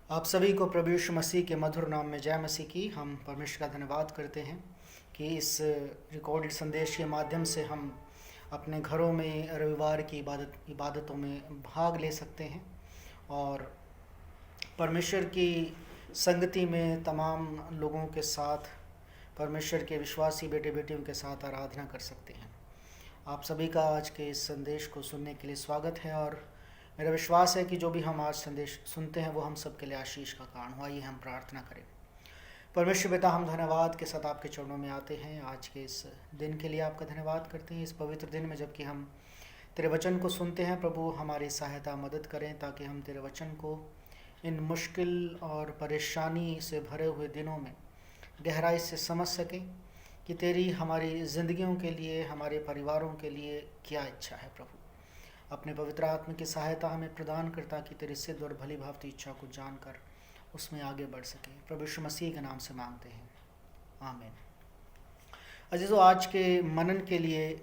आप सभी को प्रभु यीशु मसीह के मधुर नाम में जय मसीह की। हम परमेश्वर का धन्यवाद करते हैं कि इस रिकॉर्डेड संदेश के माध्यम से हम अपने घरों में रविवार की इबादतों में भाग ले सकते हैं और परमेश्वर की संगति में तमाम लोगों के साथ, परमेश्वर के विश्वासी बेटे बेटियों के साथ आराधना कर सकते हैं। आप सभी का आज के इस संदेश को सुनने के लिए स्वागत है और मेरा विश्वास है कि जो भी हम आज संदेश सुनते हैं वो हम सब के लिए आशीष का कारण हो। आइए हम प्रार्थना करें। परमेश्वर पिता, हम धन्यवाद के साथ आपके चरणों में आते हैं। आज के इस दिन के लिए आपका धन्यवाद करते हैं। इस पवित्र दिन में जबकि हम तेरे वचन को सुनते हैं, प्रभु हमारी सहायता मदद करें ताकि हम तेरे वचन को इन मुश्किल और परेशानी से भरे हुए दिनों में गहराई से समझ सकें कि तेरी हमारी ज़िंदगियों के लिए, हमारे परिवारों के लिए क्या इच्छा है। प्रभु अपने पवित्र आत्मा की सहायता हमें प्रदान करता कि तेरी सिद्ध और भली भावती इच्छा को जानकर उसमें आगे बढ़ सके। प्रभु यीशु मसीह के नाम से मांगते हैं, आमीन। अजीज़ों, आज के मनन के लिए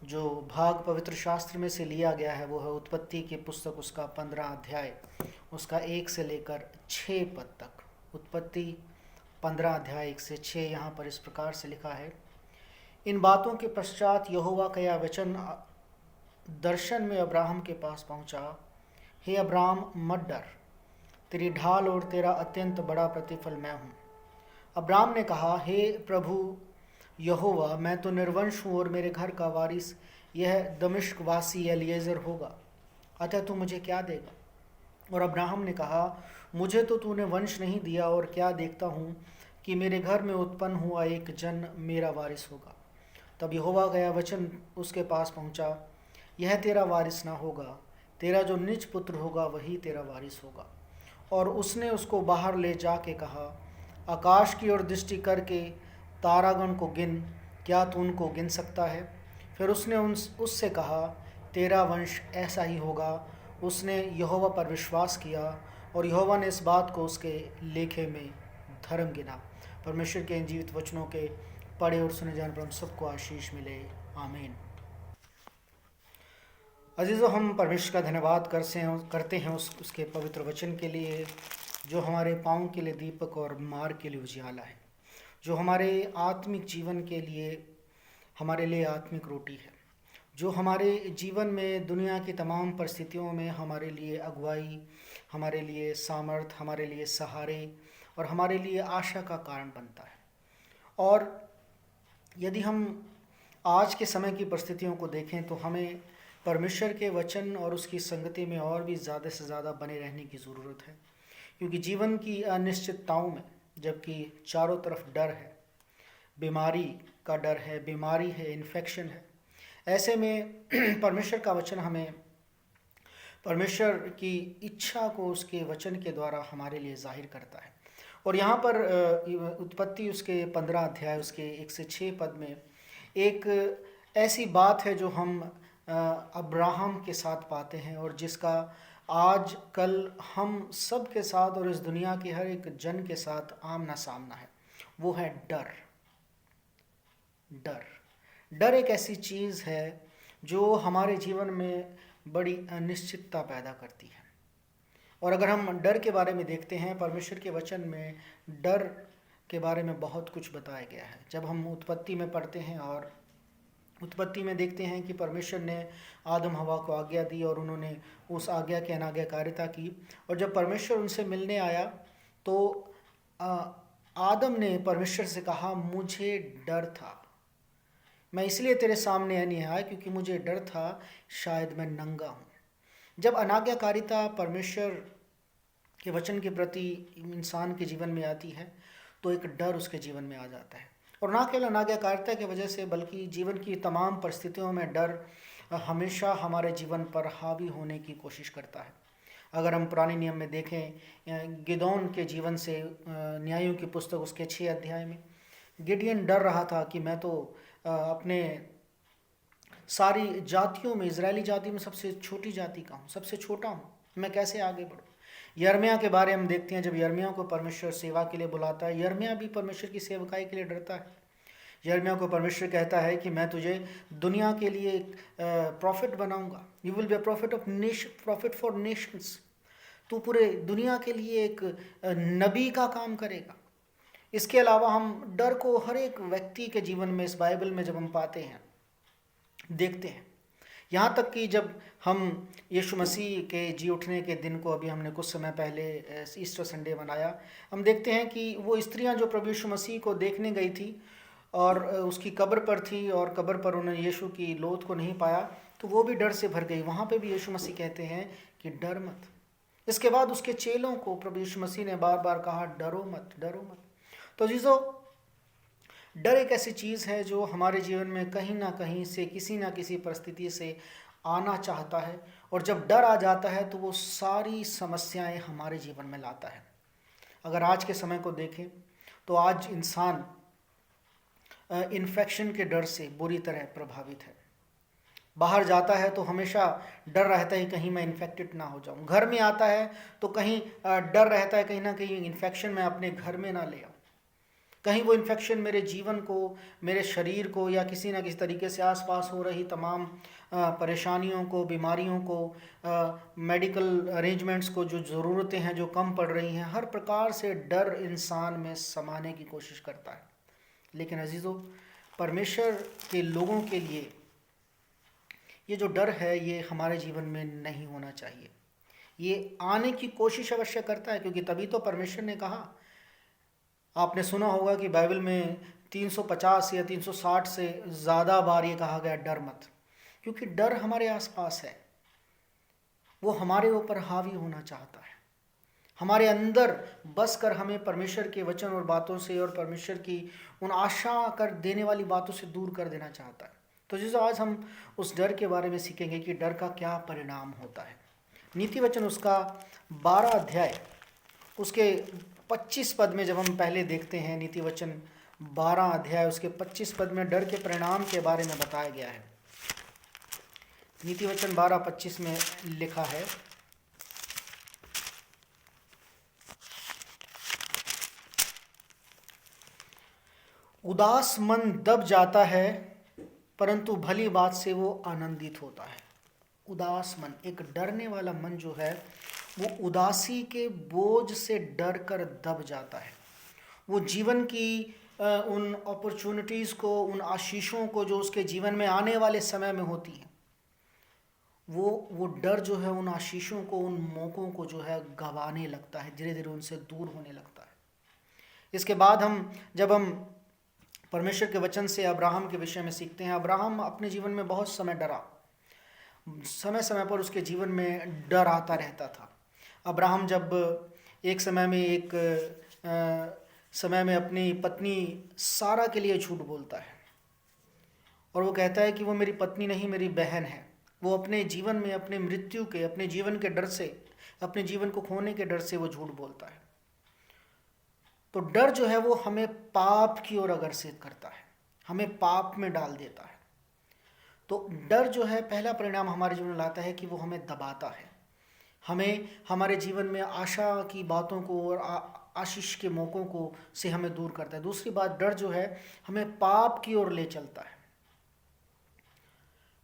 जो भाग पवित्र शास्त्र में से लिया गया है वो है उत्पत्ति की पुस्तक, उसका 15 अध्याय, उसका 1 से लेकर 6 पद तक। उत्पत्ति 15 अध्याय 1 से 6 यहाँ पर इस प्रकार से लिखा है। इन बातों के पश्चात यहोवा का यह वचन दर्शन में अब्राहम के पास पहुंचा। हे अब्राहम, मत डर, तेरी ढाल और तेरा अत्यंत बड़ा प्रतिफल मैं हूँ। अब्राहम ने कहा, हे प्रभु यहोवा, मैं तो निर्वंश हूँ और मेरे घर का वारिस यह दमिश्क वासी एलिएज़र होगा, अतः तू मुझे क्या देगा? और अब्राहम ने कहा, मुझे तो तूने वंश नहीं दिया और क्या देखता हूँ कि मेरे घर में उत्पन्न हुआ एक जन मेरा वारिस होगा। तब यहोवा का यह वचन उसके पास पहुँचा, यह तेरा वारिस ना होगा, तेरा जो निज पुत्र होगा वही तेरा वारिस होगा। और उसने उसको बाहर ले जाके कहा, आकाश की ओर दृष्टि करके तारागण को गिन, क्या तू उनको गिन सकता है? फिर उसने उससे कहा, तेरा वंश ऐसा ही होगा। उसने यहोवा पर विश्वास किया और यहोवा ने इस बात को उसके लेखे में धर्म गिना। परमेश्वर के इन जीवित वचनों के पढ़े और सुने जाने पर हम सबको आशीष मिले, आमीन। अजीज़ों, हम परमेश्वर का धन्यवाद करते हैं उसके पवित्र वचन के लिए, जो हमारे पाँव के लिए दीपक और मार्ग के लिए उजियाला है, जो हमारे आत्मिक जीवन के लिए हमारे लिए आत्मिक रोटी है, जो हमारे जीवन में दुनिया की तमाम परिस्थितियों में हमारे लिए अगुवाई, हमारे लिए सामर्थ, हमारे लिए सहारे और हमारे लिए आशा का कारण बनता है। और यदि हम आज के समय की परिस्थितियों को देखें तो हमें परमेश्वर के वचन और उसकी संगति में और भी ज़्यादा से ज़्यादा बने रहने की ज़रूरत है, क्योंकि जीवन की अनिश्चितताओं में जबकि चारों तरफ डर है, बीमारी का डर है, बीमारी है, इन्फेक्शन है, ऐसे में परमेश्वर का वचन हमें परमेश्वर की इच्छा को उसके वचन के द्वारा हमारे लिए जाहिर करता है। और यहाँ पर उत्पत्ति उसके 15 अध्याय उसके 1 से 6 पद में एक ऐसी बात है जो हम अब्राहम के साथ पाते हैं और जिसका आज कल हम सब के साथ और इस दुनिया के हर एक जन के साथ आमना सामना है। वो है डर। डर डर एक ऐसी चीज़ है जो हमारे जीवन में बड़ी अनिश्चितता पैदा करती है। और अगर हम डर के बारे में देखते हैं, परमेश्वर के वचन में डर के बारे में बहुत कुछ बताया गया है। जब हम उत्पत्ति में पढ़ते हैं और उत्पत्ति में देखते हैं कि परमेश्वर ने आदम हवा को आज्ञा दी और उन्होंने उस आज्ञा की अनाज्ञाकारिता की। और जब परमेश्वर उनसे मिलने आया तो आदम ने परमेश्वर से कहा, मुझे डर था, मैं इसलिए तेरे सामने नहीं आया क्योंकि मुझे डर था शायद मैं नंगा हूँ। जब अनाज्ञाकारिता परमेश्वर के वचन के प्रति इंसान के जीवन में आती है तो एक डर उसके जीवन में आ जाता है। और ना केवल अनाज्ञाकारिता की वजह से बल्कि जीवन की तमाम परिस्थितियों में डर हमेशा हमारे जीवन पर हावी होने की कोशिश करता है। अगर हम पुराने नियम में देखें, गिदोन के जीवन से, न्यायों की पुस्तक उसके 6 अध्याय में गिडियन डर रहा था कि मैं तो अपने सारी जातियों में, इजरायली जाति में सबसे छोटी जाति का हूँ, सबसे छोटा हूँ, मैं कैसे आगे बढ़ूँ। यिर्मयाह के बारे में हम देखते हैं, जब यिर्मयाह को परमेश्वर सेवा के लिए बुलाता है, यिर्मयाह भी परमेश्वर की सेवकाई के लिए डरता है। यिर्मयाह को परमेश्वर कहता है कि मैं तुझे दुनिया के लिए एक प्रॉफिट बनाऊंगा, you will be a profit for Nations. तू पूरे दुनिया के लिए एक नबी का काम करेगा। इसके अलावा हम डर को हर एक व्यक्ति के जीवन में इस बाइबल में जब हम पाते हैं, देखते हैं, यहाँ तक कि जब हम यीशु मसीह के जी उठने के दिन को, अभी हमने कुछ समय पहले ईस्टर संडे मनाया, हम देखते हैं कि वो स्त्रियां जो प्रभु यीशु मसीह को देखने गई थी और उसकी कब्र पर थी और कब्र पर उन्होंने यीशु की लोथ को नहीं पाया, तो वो भी डर से भर गई। वहाँ पे भी यीशु मसीह कहते हैं कि डर मत। इसके बाद उसके चेलों को प्रभु यीशु मसीह ने बार बार कहा, डरो मत, डरो मत। तो जीजो, डर एक ऐसी चीज़ है जो हमारे जीवन में कहीं ना कहीं से, किसी ना किसी परिस्थिति से आना चाहता है, और जब डर आ जाता है तो वो सारी समस्याएं हमारे जीवन में लाता है। अगर आज के समय को देखें तो आज इंसान इन्फेक्शन के डर से बुरी तरह प्रभावित है। बाहर जाता है तो हमेशा डर रहता है कहीं मैं इन्फेक्टेड ना हो जाऊं। घर में आता है तो कहीं डर रहता है कहीं ना कहीं इन्फेक्शन मैं अपने घर में ना ले आऊं, कहीं वो इन्फेक्शन मेरे जीवन को, मेरे शरीर को, या किसी ना किसी तरीके से आसपास हो रही तमाम परेशानियों को, बीमारियों को, मेडिकल अरेंजमेंट्स को, जो ज़रूरतें हैं जो कम पड़ रही हैं, हर प्रकार से डर इंसान में समाने की कोशिश करता है। लेकिन अजीज़ों, परमेश्वर के लोगों के लिए ये जो डर है ये हमारे जीवन में नहीं होना चाहिए। ये आने की कोशिश अवश्य करता है, क्योंकि तभी तो परमेश्वर ने कहा, आपने सुना होगा कि बाइबल में 350 या 360 से ज़्यादा बार ये कहा गया डर मत, क्योंकि डर हमारे आसपास है, वो हमारे ऊपर हावी होना चाहता है, हमारे अंदर बस कर हमें परमेश्वर के वचन और बातों से और परमेश्वर की उन आशा कर देने वाली बातों से दूर कर देना चाहता है। तो जैसे आज हम उस डर के बारे में सीखेंगे कि डर का क्या परिणाम होता है। नीति वचन उसका 12 अध्याय उसके 25 पद में जब हम पहले देखते हैं, नीति वचन 12 अध्याय उसके 25 पद में डर के परिणाम के बारे में बताया गया है। नीति वचन 12:25 में लिखा है, उदास मन दब जाता है परंतु भली बात से वो आनंदित होता है। उदास मन, एक डरने वाला मन जो है वो उदासी के बोझ से डर कर दब जाता है। वो जीवन की उन अपॉर्चुनिटीज़ को, उन आशीषों को जो उसके जीवन में आने वाले समय में होती हैं, वो डर जो है उन आशीषों को, उन मौक़ों को जो है गंवाने लगता है, धीरे धीरे उनसे दूर होने लगता है। इसके बाद जब हम परमेश्वर के वचन से अब्राहम के विषय में सीखते हैं, अब्राहम अपने जीवन में बहुत समय डरा, समय समय पर उसके जीवन में डर आता रहता था। अब्राहम जब एक समय में अपनी पत्नी सारा के लिए झूठ बोलता है और वो कहता है कि वो मेरी पत्नी नहीं, मेरी बहन है। वो अपने जीवन में अपने मृत्यु के, अपने जीवन के डर से, अपने जीवन को खोने के डर से वो झूठ बोलता है। तो डर जो है वो हमें पाप की ओर अग्रसित करता है, हमें पाप में डाल देता है। तो डर जो है पहला परिणाम हमारे जीवन में लाता है कि वो हमें दबाता है, हमें हमारे जीवन में आशा की बातों को और आशीष के मौक़ों को से हमें दूर करता है। दूसरी बात, डर जो है हमें पाप की ओर ले चलता है,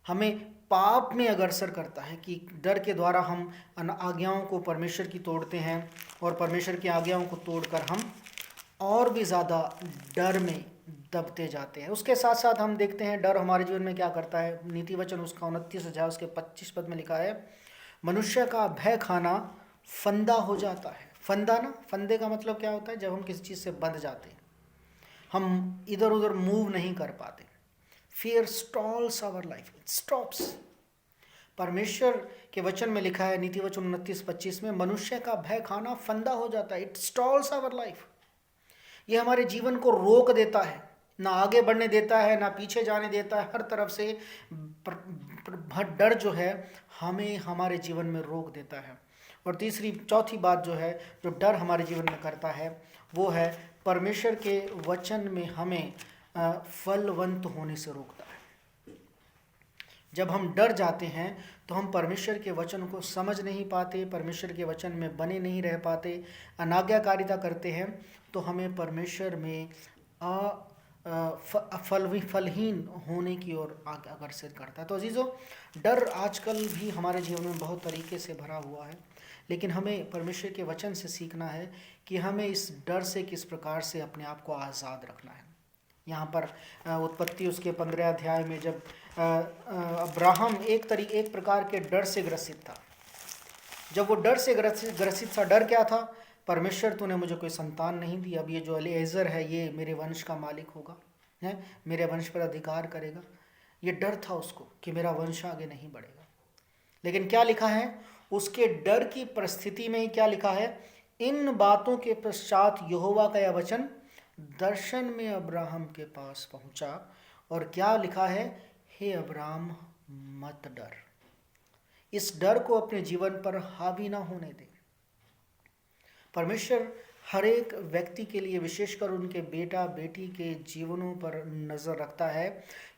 हमें पाप में अग्रसर करता है कि डर के द्वारा हम आज्ञाओं को परमेश्वर की तोड़ते हैं और परमेश्वर की आज्ञाओं को तोड़कर हम और भी ज़्यादा डर में दबते जाते हैं। उसके साथ साथ हम देखते हैं डर हमारे जीवन में क्या करता है। नीति वचन उसका 29 अध्याय उसके 25 पद में लिखा है, मनुष्य का भय खाना फंदा हो जाता है। फंदा ना, फंदे का मतलब क्या होता है, जब हम किसी चीज़ से बंध जाते हैं, हम इधर उधर मूव नहीं कर पाते। Fear stalls our life, it stops. परमेश्वर के वचन में लिखा है नीति वचन 29-25 में, मनुष्य का भय खाना फंदा हो जाता है, इट स्टॉल्स आवर लाइफ। ये हमारे जीवन को रोक देता है, ना आगे बढ़ने देता है, ना पीछे जाने देता है। हर तरफ से डर जो है हमें हमारे जीवन में रोक देता है। और चौथी बात जो है, जो डर हमारे जीवन में करता है, वो है परमेश्वर के वचन में हमें फलवंत होने से रोकता है। जब हम डर जाते हैं तो हम परमेश्वर के वचन को समझ नहीं पाते, परमेश्वर के वचन में बने नहीं रह पाते, अनाज्ञाकारिता करते हैं, तो हमें परमेश्वर में फलहीन होने की ओर आकर्षित करता है। तो अजीज़ों, डर आजकल भी हमारे जीवन में बहुत तरीके से भरा हुआ है। लेकिन हमें परमेश्वर के वचन से सीखना है कि हमें इस डर से किस प्रकार से अपने आप को आज़ाद रखना है। यहाँ पर उत्पत्ति उसके 15 अध्याय में जब अब्राहम एक प्रकार के डर से ग्रसित था, जब वो डर से ग्रसित था, डर क्या था? परमेश्वर तूने मुझे कोई संतान नहीं दी, अब ये जो एलीएजर है ये मेरे वंश का मालिक होगा, है मेरे वंश पर अधिकार करेगा। ये डर था उसको कि मेरा वंश आगे नहीं बढ़ेगा। लेकिन क्या लिखा है? उसके डर की परिस्थिति में ही क्या लिखा है? इन बातों के पश्चात यहोवा का यह वचन दर्शन में अब्राहम के पास पहुंचा और क्या लिखा है? हे अब्राहम मत डर। इस डर को अपने जीवन पर हावी ना होने दे। परमेश्वर हर एक व्यक्ति के लिए, विशेषकर उनके बेटा बेटी के जीवनों पर नजर रखता है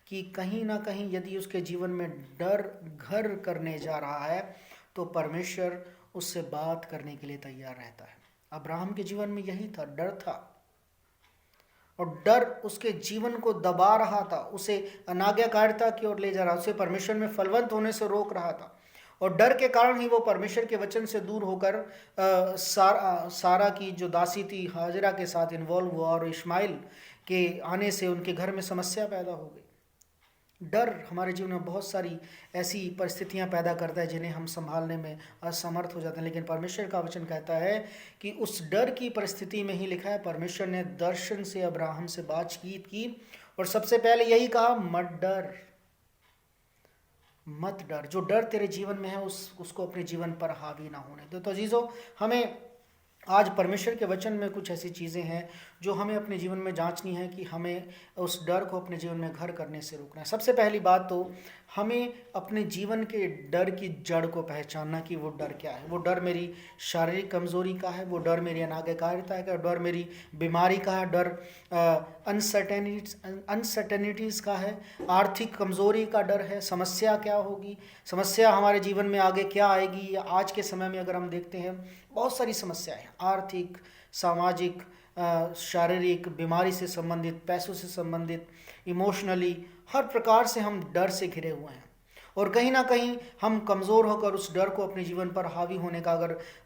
कि कहीं ना कहीं यदि उसके जीवन में डर घर करने जा रहा है तो परमेश्वर उससे बात करने के लिए तैयार रहता है। अब्राहम के जीवन में यही था, डर था, और डर उसके जीवन को दबा रहा था, उसे अनाज्ञाकारिता की ओर ले जा रहा, उसे परमेश्वर में फलवंत होने से रोक रहा था। और डर के कारण ही वो परमेश्वर के वचन से दूर होकर सारा की जो दासी थी हाजरा के साथ इन्वॉल्व हुआ और इस्माइल के आने से उनके घर में समस्या पैदा हो गई। डर हमारे जीवन में बहुत सारी ऐसी परिस्थितियां पैदा करता है जिन्हें हम संभालने में असमर्थ हो जाते हैं। लेकिन परमेश्वर का वचन कहता है कि उस डर की परिस्थिति में ही लिखा है, परमेश्वर ने दर्शन से अब्राहम से बातचीत की और सबसे पहले यही कहा, मत डर, मत डर। जो डर तेरे जीवन में है उसको अपने जीवन पर हावी ना होने दो। तो अजीजों, हमें आज परमेश्वर के वचन में कुछ ऐसी चीज़ें हैं जो हमें अपने जीवन में जांचनी है कि हमें उस डर को अपने जीवन में घर करने से रोकना है। सबसे पहली बात तो हमें अपने जीवन के डर की जड़ को पहचानना कि वो डर क्या है। वो डर मेरी शारीरिक कमज़ोरी का है, वो डर मेरी अनाज्ञाकारिता का, डर मेरी बीमारी का है, डर अनसर्टेनिटीज़ का है, आर्थिक कमज़ोरी का डर है, समस्या क्या होगी, समस्या हमारे जीवन में आगे क्या आएगी। आज के समय में अगर हम देखते हैं बहुत सारी समस्याएं हैं, आर्थिक, सामाजिक, शारीरिक, बीमारी से संबंधित, पैसों से संबंधित, इमोशनली, हर प्रकार से हम डर से घिरे हुए हैं। और कहीं ना कहीं हम कमज़ोर होकर उस डर को अपने जीवन पर हावी होने का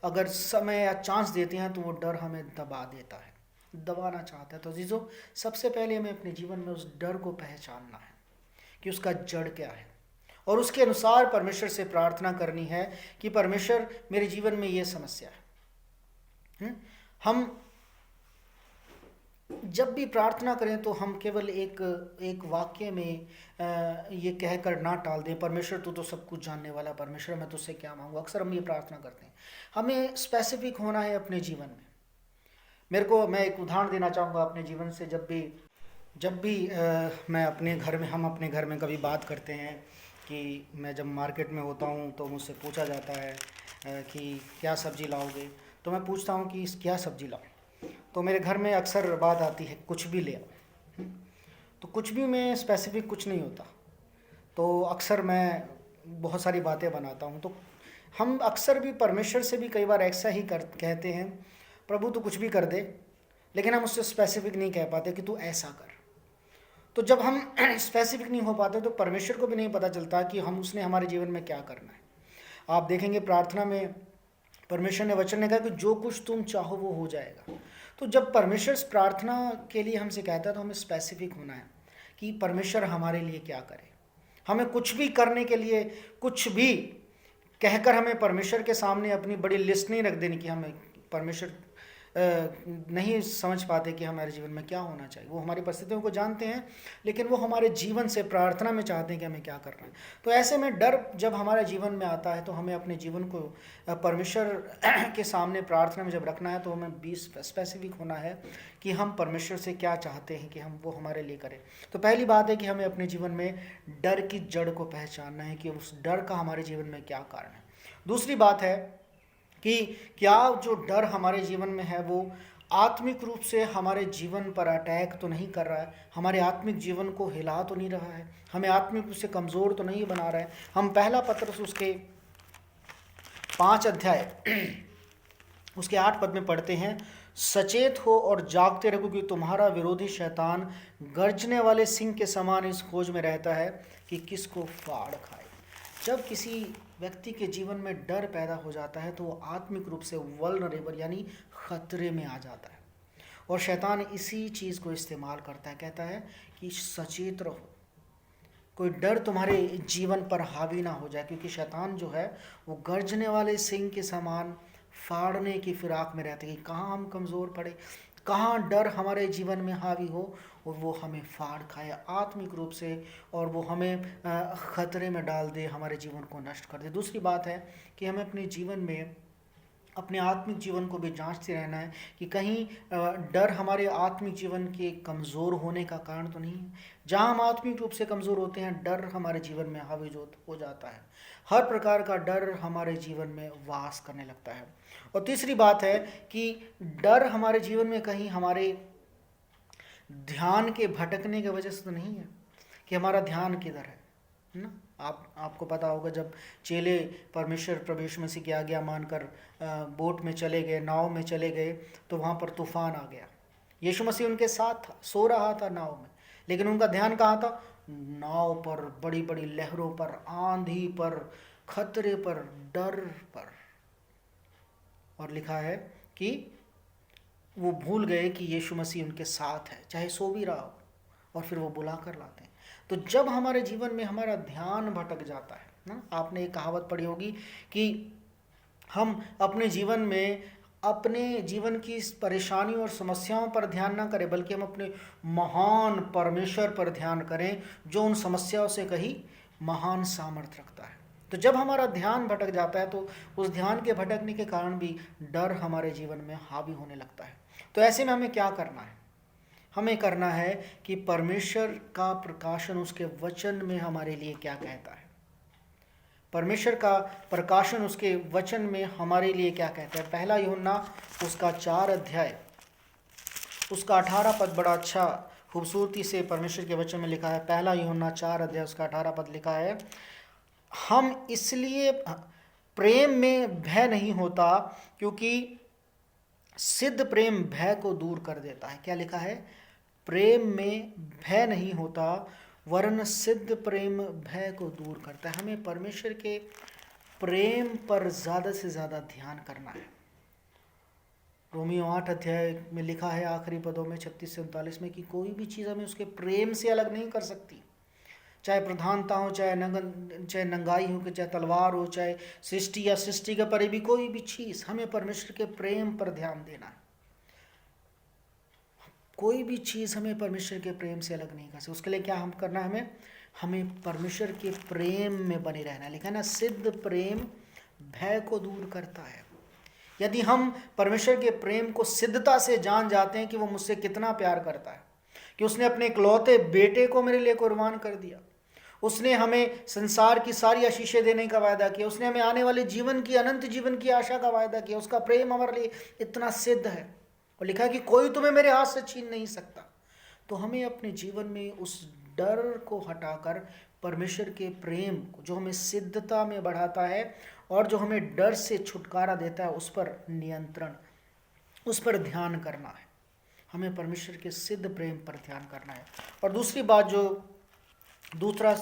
अगर समय या चांस देते हैं तो वो डर हमें दबा देता है, दबाना चाहता है। तो अजीजों, सबसे पहले हमें अपने जीवन में उस डर को पहचानना है कि उसका जड़ क्या है और उसके अनुसार परमेश्वर से प्रार्थना करनी है कि परमेश्वर मेरे जीवन में ये समस्या है। हम जब भी प्रार्थना करें तो हम केवल एक वाक्य में ये कहकर ना टाल दें, परमेश्वर तू तो सब कुछ जानने वाला परमेश्वर, मैं तुझसे क्या मांगू। अक्सर हम ये प्रार्थना करते हैं। हमें स्पेसिफिक होना है अपने जीवन में। मैं एक उदाहरण देना चाहूँगा अपने जीवन से। जब भी मैं हम अपने घर में कभी बात करते हैं कि मैं जब मार्केट में होता हूँ तो मुझसे पूछा जाता है कि क्या सब्ज़ी लाओगे, तो मैं पूछता हूँ कि क्या सब्ज़ी लाऊं। तो मेरे घर में अक्सर बात आती है कुछ भी ले आओ। तो कुछ भी में स्पेसिफिक कुछ नहीं होता, तो अक्सर मैं बहुत सारी बातें बनाता हूँ। तो हम अक्सर भी परमेश्वर से भी कई बार ऐसा ही कहते हैं, प्रभु तू कुछ भी कर दे, लेकिन हम उससे स्पेसिफिक नहीं कह पाते कि तू ऐसा कर। तो जब हम स्पेसिफिक नहीं हो पाते तो परमेश्वर को भी नहीं पता चलता कि उसने हमारे जीवन में क्या करना है। आप देखेंगे प्रार्थना में परमेश्वर ने वचन ने कहा कि जो कुछ तुम चाहो वो हो जाएगा। तो जब परमेश्वर प्रार्थना के लिए हमसे कहता है तो हमें स्पेसिफिक होना है कि परमेश्वर हमारे लिए क्या करे। हमें कुछ भी करने के लिए कुछ भी कहकर हमें परमेश्वर के सामने अपनी बड़ी लिस्ट नहीं रख देनी कि हमें परमेश्वर नहीं समझ पाते कि हमारे जीवन में क्या होना चाहिए। वो हमारी परिस्थितियों को जानते हैं, लेकिन वो हमारे जीवन से प्रार्थना में चाहते हैं कि हमें क्या करना है। तो ऐसे में डर जब हमारे जीवन में आता है तो हमें अपने जीवन को परमेश्वर के सामने प्रार्थना में जब रखना है तो हमें भी स्पेसिफिक होना है कि हम परमेश्वर से क्या चाहते हैं कि वो हमारे लिए करें। तो पहली बात है कि हमें अपने जीवन में डर की जड़ को पहचानना है कि उस डर का हमारे जीवन में क्या कारण है। दूसरी बात है कि क्या जो डर हमारे जीवन में है वो आत्मिक रूप से हमारे जीवन पर अटैक तो नहीं कर रहा है, हमारे आत्मिक जीवन को हिला तो नहीं रहा है, हमें आत्मिक रूप से कमज़ोर तो नहीं बना रहा है। हम पहला पत्रस उसके 5 अध्याय उसके 8 पद में पढ़ते हैं, सचेत हो और जागते रहो क्योंकि तुम्हारा विरोधी शैतान गर्जने वाले सिंह के समान इस खोज में रहता है कि किसको फाड़ खाए। जब किसी व्यक्ति के जीवन में डर पैदा हो जाता है तो वो आत्मिक रूप से वल्नरेबल यानी खतरे में आ जाता है। और शैतान इसी चीज़ को इस्तेमाल करता है, कहता है कि सचेत रहो, कोई डर तुम्हारे जीवन पर हावी ना हो जाए, क्योंकि शैतान जो है वो गर्जने वाले सिंह के समान फाड़ने की फिराक में रहते हैं कि कहाँ हम कमज़ोर पड़े, कहाँ डर हमारे जीवन में हावी हो और वो हमें फाड़ खाए आत्मिक रूप से, और वो हमें ख़तरे में डाल दे, हमारे जीवन को नष्ट कर दे। दूसरी बात है कि हमें अपने जीवन में अपने आत्मिक जीवन को भी जांचते रहना है कि कहीं डर हमारे आत्मिक जीवन के कमज़ोर होने का कारण तो नहीं है। जहाँ हम आत्मिक रूप से कमज़ोर होते हैं, डर हमारे जीवन में हावी हो जाता है, हर प्रकार का डर हमारे जीवन में वास करने लगता है। और तीसरी बात है कि डर हमारे जीवन में कहीं हमारे ध्यान के भटकने की वजह से तो नहीं है कि हमारा ध्यान किधर है ना। आपको पता होगा, जब चेले परमेश्वर प्रभु यीशु मसीह की आज्ञा मानकर बोट में चले गए, नाव में चले गए, तो वहाँ पर तूफान आ गया। यीशु मसीह उनके साथ था, सो रहा था नाव में, लेकिन उनका ध्यान कहाँ था? नाव पर, बड़ी बड़ी लहरों पर, आंधी पर, खतरे पर, डर पर। और लिखा है कि वो भूल गए कि यीशु मसीह उनके साथ है, चाहे सो भी रहा हो, और फिर वो बुला कर लाते हैं। तो जब हमारे जीवन में हमारा ध्यान भटक जाता है ना, आपने एक कहावत पढ़ी होगी कि हम अपने जीवन में अपने जीवन की परेशानियों और समस्याओं पर ध्यान ना करें, बल्कि हम अपने महान परमेश्वर पर ध्यान करें, जो उन समस्याओं से कहीं महान सामर्थ्य रखता है। तो जब हमारा ध्यान भटक जाता है तो उस ध्यान के भटकने के कारण भी डर हमारे जीवन में हावी होने लगता है। तो ऐसे में हमें क्या करना है? हमें करना है कि परमेश्वर का प्रकाशन उसके वचन में हमारे लिए क्या कहता है, परमेश्वर का प्रकाशन उसके वचन में हमारे लिए क्या कहता है। पहला यूहन्ना उसका 4 अध्याय उसका 18 पद बड़ा अच्छा खूबसूरती से परमेश्वर के वचन में लिखा है। पहला यूहन्ना 4 अध्याय उसका 18 पद लिखा है, हम इसलिए प्रेम में भय नहीं होता क्योंकि सिद्ध प्रेम भय को दूर कर देता है। क्या लिखा है? प्रेम में भय नहीं होता वरन सिद्ध प्रेम भय को दूर करता है। हमें परमेश्वर के प्रेम पर ज़्यादा से ज़्यादा ध्यान करना है। रोमियो 8 अध्याय में लिखा है आखिरी पदों में 36 से 39 में कि कोई भी चीज़ हमें उसके प्रेम से अलग नहीं कर सकती, चाहे प्रधानता हो, चाहे नंगाई हो, चाहे तलवार हो, चाहे सृष्टि या सृष्टि के परे भी कोई भी चीज़, हमें परमेश्वर के प्रेम पर ध्यान देना है। कोई भी चीज़ हमें परमेश्वर के प्रेम से अलग नहीं कर सकती। उसके लिए क्या हम करना है? हमें परमेश्वर के प्रेम में बने रहना है। लिखा है ना, सिद्ध प्रेम भय को दूर करता है। यदि हम परमेश्वर के प्रेम को सिद्धता से जान जाते हैं कि वो मुझसे कितना प्यार करता है, कि उसने अपने इकलौते बेटे को मेरे लिए कुर्बान कर दिया, उसने हमें संसार की सारी आशीषें देने का वायदा किया, उसने हमें आने वाले जीवन की, अनंत जीवन की आशा का वायदा किया, उसका प्रेम हमारे लिए इतना सिद्ध है, और लिखा है कि कोई तुम्हें मेरे हाथ से छीन नहीं सकता। तो हमें अपने जीवन में उस डर को हटाकर परमेश्वर के प्रेम को, जो हमें सिद्धता में बढ़ाता है और जो हमें डर से छुटकारा देता है, उस पर नियंत्रण, उस पर ध्यान करना है। हमें परमेश्वर के सिद्ध प्रेम पर ध्यान करना है। और दूसरी बात, जो दूसरा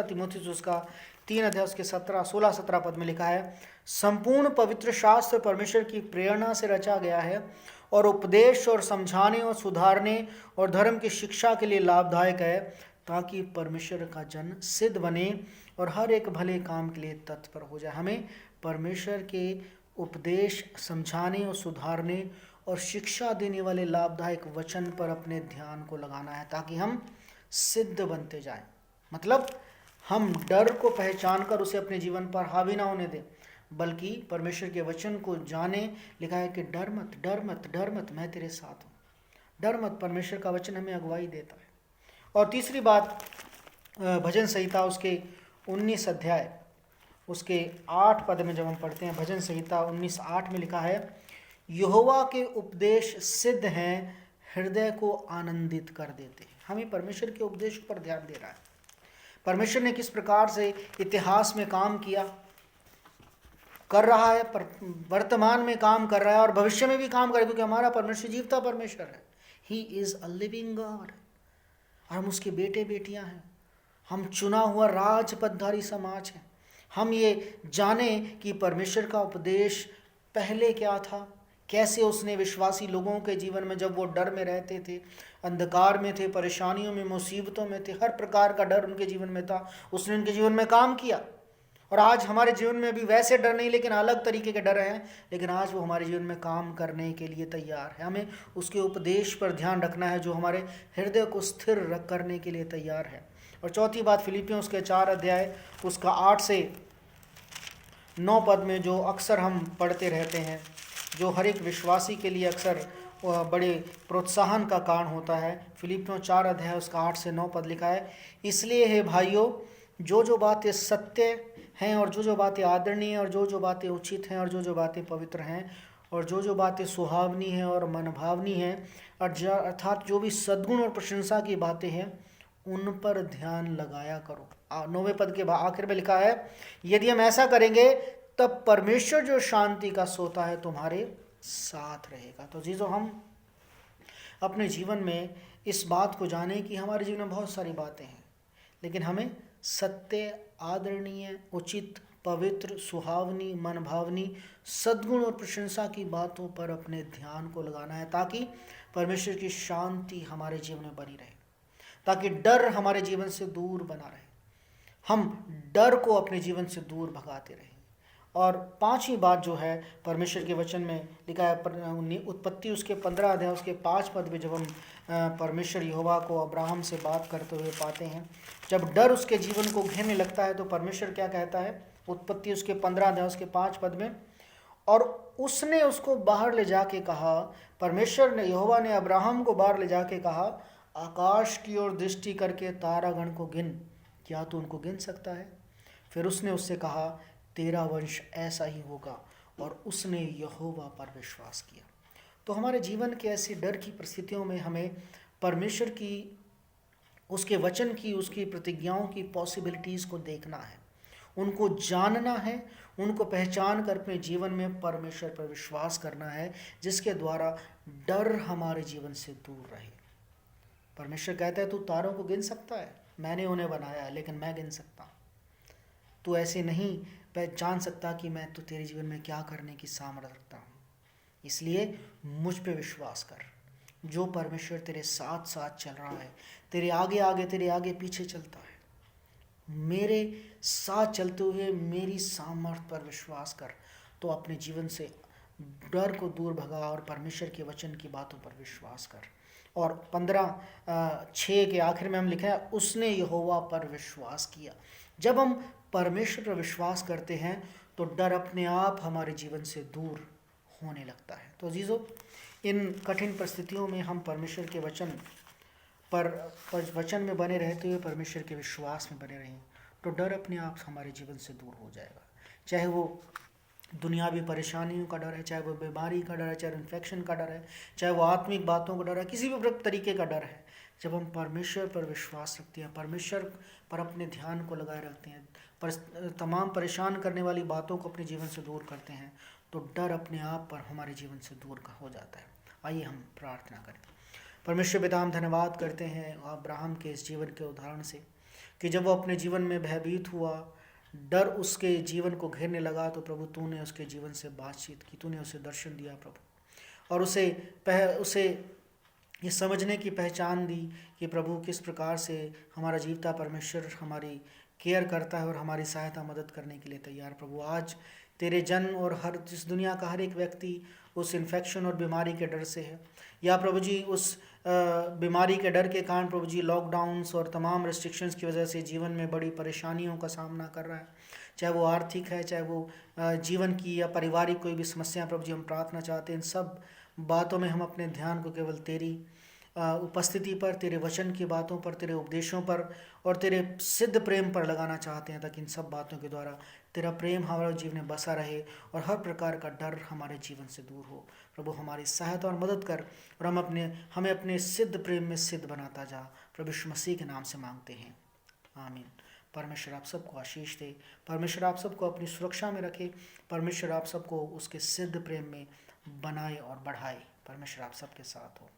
तिमोथेयुस उसका 3 अध्याय उसके 16-17 पद में लिखा है, संपूर्ण पवित्र शास्त्र परमेश्वर की प्रेरणा से रचा गया है और उपदेश और समझाने और सुधारने और धर्म की शिक्षा के लिए लाभदायक है, ताकि परमेश्वर का जन सिद्ध बने और हर एक भले काम के लिए तत्पर हो जाए। हमें परमेश्वर के उपदेश, समझाने और सुधारने और शिक्षा देने वाले लाभदायक वचन पर अपने ध्यान को लगाना है, ताकि हम सिद्ध बनते जाएं। मतलब हम डर को पहचान कर उसे अपने जीवन पर हावी ना होने दें, बल्कि परमेश्वर के वचन को जाने। लिखा है कि डर मत, डर मत, डर मत, मैं तेरे साथ हूँ। डर मत, परमेश्वर का वचन हमें अगुवाई देता है। और तीसरी बात, भजन संहिता उसके 19 अध्याय उसके 8 पद में जब हम पढ़ते हैं, भजन संहिता 19:8 में लिखा है, यहोवा के उपदेश सिद्ध हैं, हृदय को आनंदित कर देते हैं। हमें परमेश्वर के उपदेश पर ध्यान देना है। परमेश्वर ने किस प्रकार से इतिहास में काम किया, कर रहा है, पर वर्तमान में काम कर रहा है और भविष्य में भी काम करेगा, क्योंकि हमारा परमेश्वर जीवता परमेश्वर है। He is a living God, और हम उसके बेटे बेटियां हैं। हम चुना हुआ राजपदधारी समाज हैं। हम ये जानें कि परमेश्वर का उपदेश पहले क्या था, कैसे उसने विश्वासी लोगों के जीवन में, जब वो डर में रहते थे, अंधकार में थे, परेशानियों में, मुसीबतों में थे, हर प्रकार का डर उनके जीवन में था, उसने उनके जीवन में काम किया। और आज हमारे जीवन में भी वैसे डर नहीं, लेकिन अलग तरीके के डर हैं, लेकिन आज वो हमारे जीवन में काम करने के लिए तैयार है। हमें उसके उपदेश पर ध्यान रखना है जो हमारे हृदय को स्थिर रख करने के लिए तैयार है। और चौथी बात, फिलिपियों उसके 4 अध्याय उसका 8 से 9 पद में जो अक्सर हम पढ़ते रहते हैं, जो हर एक विश्वासी के लिए अक्सर बड़े प्रोत्साहन का कारण होता है। फिलिपियों 4 अध्याय उसका 8 से 9 पद लिखा है, इसलिए हे भाइयों, जो बातें सत्य हैं और जो बातें आदरणीय और जो बातें उचित हैं और जो बातें पवित्र हैं और जो बातें सुहावनी हैं और मनभावनी हैं, अर्थात जो भी सद्गुण और प्रशंसा की बातें हैं, उन पर ध्यान लगाया करो। 9वें पद के आखिर में लिखा है, यदि हम ऐसा करेंगे तब परमेश्वर जो शांति का सोता है तुम्हारे साथ रहेगा। तो जीजो, हम अपने जीवन में इस बात को जाने कि हमारे जीवन में बहुत सारी बातें हैं, लेकिन हमें सत्य, आदरणीय, उचित, पवित्र, सुहावनी, मनभावनी, सद्गुण और प्रशंसा की बातों पर अपने ध्यान को लगाना है, ताकि परमेश्वर की शांति हमारे जीवन में बनी रहे, ताकि डर हमारे जीवन से दूर बना रहे, हम डर को अपने जीवन से दूर भगाते रहें। और 5वीं बात जो है, परमेश्वर के वचन में लिखा है, उत्पत्ति उसके 15 अध्याय उसके 5 पद में, जब हम परमेश्वर यहोवा को अब्राहम से बात करते हुए पाते हैं, जब डर उसके जीवन को घेरने लगता है तो परमेश्वर क्या कहता है, उत्पत्ति उसके 15 अध्याय उसके 5 पद में, और उसने उसको बाहर ले जाके कहा, परमेश्वर ने, यहोवा ने अब्राहम को बाहर ले जाके कहा, आकाश की ओर दृष्टि करके तारागण को गिन, क्या तू उनको गिन सकता है? फिर उसने उससे कहा, तेरा वंश ऐसा ही होगा। और उसने यहोवा पर विश्वास किया। तो हमारे जीवन के ऐसी डर की परिस्थितियों में हमें परमेश्वर की, उसके वचन की, उसकी प्रतिज्ञाओं की पॉसिबिलिटीज़ को देखना है, उनको जानना है, उनको पहचान कर अपने जीवन में परमेश्वर पर विश्वास करना है, जिसके द्वारा डर हमारे जीवन से दूर रहे। परमेश्वर कहता है, तू तारों को गिन सकता है, मैंने उन्हें बनाया है, लेकिन मैं गिन सकता हूँ। तू ऐसे नहीं पहचान सकता कि मैं तो तेरे जीवन में क्या करने की सामर्थ्य रखता हूँ। इसलिए मुझ पे विश्वास कर। जो परमेश्वर तेरे साथ साथ चल रहा है, तेरे आगे पीछे चलता है, मेरे साथ चलते हुए मेरी सामर्थ्य पर विश्वास कर, तो अपने जीवन से डर को दूर भगा और परमेश्वर के वचन की बातों पर विश्वास कर। और 15:6 के आखिर में हम लिखे हैं, उसने यहोवा पर विश्वास किया। जब हम परमेश्वर पर विश्वास करते हैं तो डर अपने आप हमारे जीवन से दूर होने लगता है। तो अजीज़ों, इन कठिन परिस्थितियों में हम परमेश्वर के वचन में बने रहते हुए परमेश्वर के विश्वास में बने रहें, तो डर अपने आप हमारे जीवन से दूर हो जाएगा। चाहे वो दुनियावी परेशानियों का डर है, चाहे वो बीमारी का डर है, चाहे इन्फेक्शन का डर है, चाहे वो आत्मिक बातों का डर है, किसी भी तरीके का डर है, जब हम परमेश्वर पर विश्वास रखते हैं, परमेश्वर पर अपने ध्यान को लगाए रखते हैं, तमाम परेशान करने वाली बातों को अपने जीवन से दूर करते हैं, तो डर अपने आप पर हमारे जीवन से दूर हो जाता है। आइए हम प्रार्थना करें। परमेश्वर पिता, हम धन्यवाद करते हैं अब्राहम के इस जीवन के उदाहरण से, कि जब वो अपने जीवन में भयभीत हुआ, डर उसके जीवन को घेरने लगा, तो प्रभु तूने उसके जीवन से बातचीत की, तूने उसे दर्शन दिया प्रभु, और उसे ये समझने की पहचान दी कि प्रभु किस प्रकार से हमारा जीवता परमेश्वर हमारी केयर करता है और हमारी सहायता मदद करने के लिए तैयार। प्रभु, आज तेरे जन और इस दुनिया का हर एक व्यक्ति उस इन्फेक्शन और बीमारी के डर से है, या प्रभु जी उस बीमारी के डर के कारण प्रभु जी लॉकडाउन्स और तमाम रेस्ट्रिक्शंस की वजह से जीवन में बड़ी परेशानियों का सामना कर रहा है, चाहे वो आर्थिक है, चाहे वो जीवन की या पारिवारिक कोई भी समस्या। प्रभु जी, हम प्रार्थना चाहते हैं, इन सब बातों में हम अपने ध्यान को केवल तेरी उपस्थिति पर, तेरे वचन की बातों पर, तेरे उपदेशों पर और तेरे सिद्ध प्रेम पर लगाना चाहते हैं, ताकि इन सब बातों के द्वारा तेरा प्रेम हमारे जीवन में बसा रहे और हर प्रकार का डर हमारे जीवन से दूर हो। प्रभु, हमारी सहायता और मदद कर, और हमें अपने सिद्ध प्रेम में सिद्ध बनाता जा। प्रभु यीशु मसीह के नाम से मांगते हैं, आमीन। परमेश्वर आप सबको आशीष दे, परमेश्वर आप सबको अपनी सुरक्षा में रखे, परमेश्वर आप सबको उसके सिद्ध प्रेम में बनाए और बढ़ाए। परमेश्वर आप सबके साथ हो।